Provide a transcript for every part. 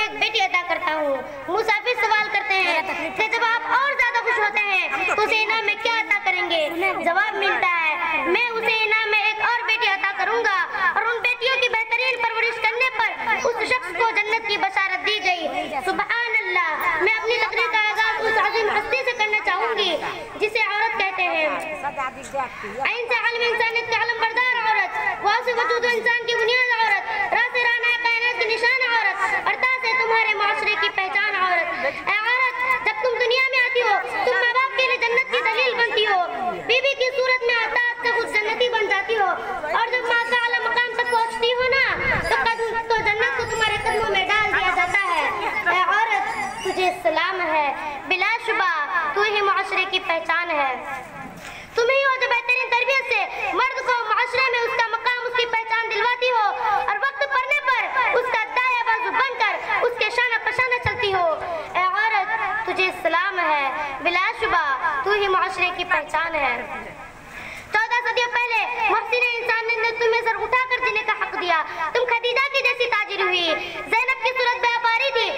एक बेटी अता करता हूँ। मुसाफिर सवाल करते हैं कि जब आप और ज्यादा खुश होते हैं तो उसे इनाम में क्या अता करेंगे? जवाब मिलता है, मैं उसे इनाम में एक और बेटी अता करूंगा और उन बेटियों की बेहतरीन परवरिश करने पर उस शख्स को जन्नत की बशारत दी गई। सुभान अल्लाह। मैं अपनी तकरीर का आगाज उस अजीम हस्ती से करना चाहूंगी जिसे औरत कहते हैं। आइन से आलम इंसानियत की अलमबरदार औरत, वाह से वजूद इंसान की बुनियाद औरत, रास राना कायनात की निशान औरत, अरता से तुम्हारे माशरे की पहचान औरत। ऐ औरत, जब तुम दुनिया में आती हो तुम माँ बाप के लिए जन्नत की दलील बनती हो। बीवी की सूरत में अतात से खुद जन्नती बन जाती हो और जब माँ का आला मकाम तक पहुँचती हो ना तो जन्नत को तुम्हारे कदमों में डाल दिया जाता है। ऐ औरत, तुझे सलाम है, बिलाशुबा तू ही माशरे की पहचान है। तुम ही हो जो बेहतरीन तरबियत से मर्द को माशरे में उसका मकाम, उसकी पहचान दिलवाती हो और वक्त पड़ने पर उसका दाया बाजू बनकर उसके शाना पशाना चलती हो। ऐ औरत, तुझे सलाम है, बिलाशुबा तू ही माशरे की पहचान है। 14 सदियों पहले मुहसिन इंसान ने तुम्हें सर उठाकर जीने का हक दिया। तुम खदीजा की जैसी ताजिर हुई, ज़ैनब की सूरत व्यापारी थी,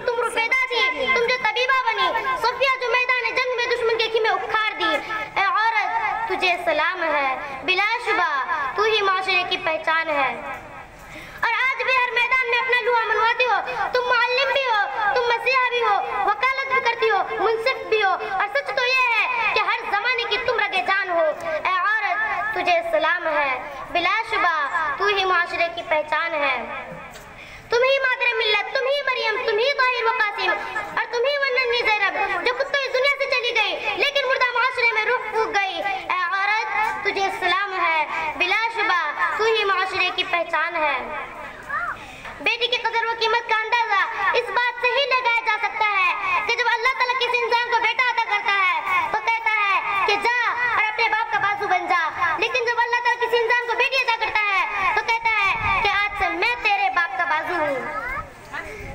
तुम रुफेदा थी, तुम जो तबीबा बनी, सफिया जो मैदान जंग में दुश्मन के खीमे उखाड़ दी। ऐ औरत, तुझे सलाम है, बिलाशुबा तू ही माशरे की पहचान है। और आज भी हर मैदान में अपना लुहा मनवाती हो। तुम मुअल्लिम भी हो, तुम मसीहा भी हो, वकालत भी करती हो, मुंसिफ भी हो और सच तो यह है कि हर जमाने की तुम रगे जान हो। ऐ औरत, तुझे सलाम है, बिलाशुबा तू ही माशरे की पहचान है। तुम ही मादर मिल्लत, तुम ही मरियम, तुम ही ताहिर व कासिम और तुम ही वन्ननी ज़ैनब जो खुद तो इस दुनिया से चली गई लेकिन मुर्दा माशरे में रूह फूक गई। ऐ औरत, तुझे सलाम है, बिलाशुबा तू ही माशरे की पहचान है। बेटी की कदर व कीमत का अंदाजा इस बात से ही लगाया जा सकता है कि जब अल्लाह ताला किसी इंसान को बेटा अता करता है तो कहता है कि जा और अपने बाप का बाजू बन जा, लेकिन जब अल्लाह ताला किसी इंसान को बेटी अता करता है तो कहता है कि आज से मैं तेरे बाप का बाजू हूँ।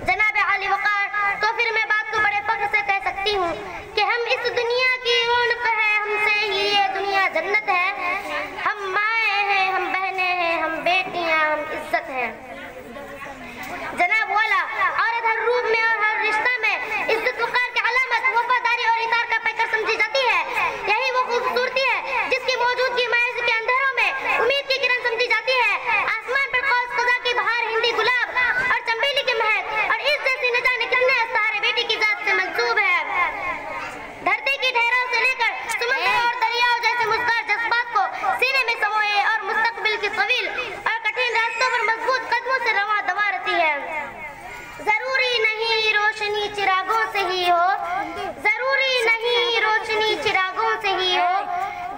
जनाब आली वकार, तो फिर मैं बात को बड़े फख्र से कह सकती हूँ कि हम इस दुनिया की रौनक है, हमसे ही ये दुनिया जन्नत है। हम माएँ हैं, हम बहनें हैं, हम बेटियाँ, हम इज्जत हैं। जनाब वाला, औरत हर रूप में और हर रिश्ता में इज्जत वकार की अलामत वफादारी और इतार का पैकर समझी जाती है। यही वो खूबसूरती है जिसकी मौजूदगी महज के अंधेरों में उम्मीद की किरण समझी जाती है। आसमान पर कौस कज़ा की बहार, हिंदी गुलाब और चंबेली की महक और इस जैसी न जाने कितने अस्तारे बेटी की जात से मंसूब है। धरती की ठहराव से लेकर समुद्र और दरियाओं जैसे मुस्कार जज्बात को सीने में समोए और मुस्तकबिल की तवील और कठिन रास्तों पर मजबूत कदमों से रवा दवा रहती है। जरूरी नहीं रोशनी चिरागों से ही हो, जरूरी नहीं रोशनी चिरागों से ही हो,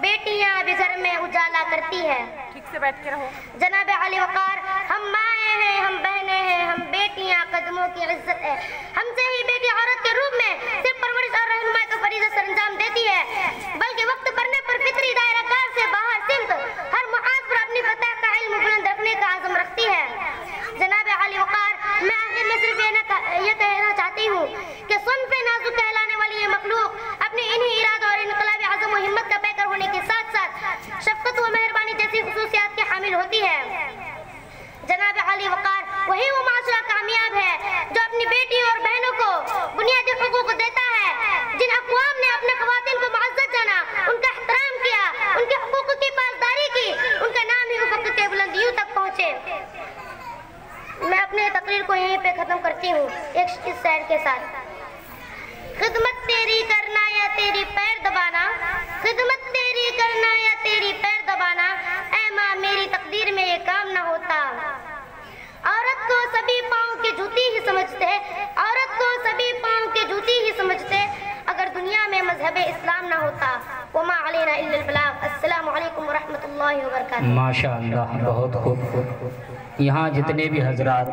बेटियां भी घर में उजाला करती है। ठीक से बैठ के रहो। जनाब आली वकार, हम माएँ हैं, हम बहनें हैं, हम बेटियां, कदमों की इज्जत है। हमसे ही बेटी औरत के रूप में सिर्फ परवरिश और रहनुमाई का फरीज़ा सरंजाम देती है, बल्कि वक्त पड़ने पर फितरी दायरा कार से बाहर सिमत हर मुआज पर अपनी फतह का इल्म बुलंद रखने का आज़म रखती है। जनाब आली वकार, मैं आखिर में सिर्फ ये कहना चाहती हूँ कि सुन्फ़े नाजुक कहलाने वाली ये मखलूक अपने इन्हीं इरादा और इनकलाबी आज़म व हिम्मत का पैकर होने के साथ साथ शफ़क़त व मेहरबानी जैसी खुसूसियात की हामिल होती है। जनाब आली वकार, वही वो माशरा कामयाब है जो अपनी बेटी और बहनों को बुनियादी हुकूक देता है। जिन अक़वाम ने अपने ख़वातीन को मुअज़्ज़ज़ जाना, उनका एहतराम किया, उनके हुकूक की पासदारी की, उनका नाम ही उफ़क़ के बुलंदियों तक पहुँचे। मैं अपनी तकरीर को यहीं पे ख़त्म करती हूँ एक इस शेर के साथ। खिदमत तेरी करना या तेरी पैर दबाना, खिदमत तेरी करना या तेरी पैर दबाना, ऐ माँ मेरी तकदीर में ये काम ना होता। औरत को सभी पाँव के जूती ही समझते, औरत को सभी पाँव के जूती ही समझते अगर दुनिया में मजहब इस्लाम ना होता। वमा अलैना इल्लल बलाग। अस्सलामु अलैकुम व रहमतुल्लाहि व बरकातुहू। माशाअल्लाह, बहुत खूब। यहाँ जितने भी हजरात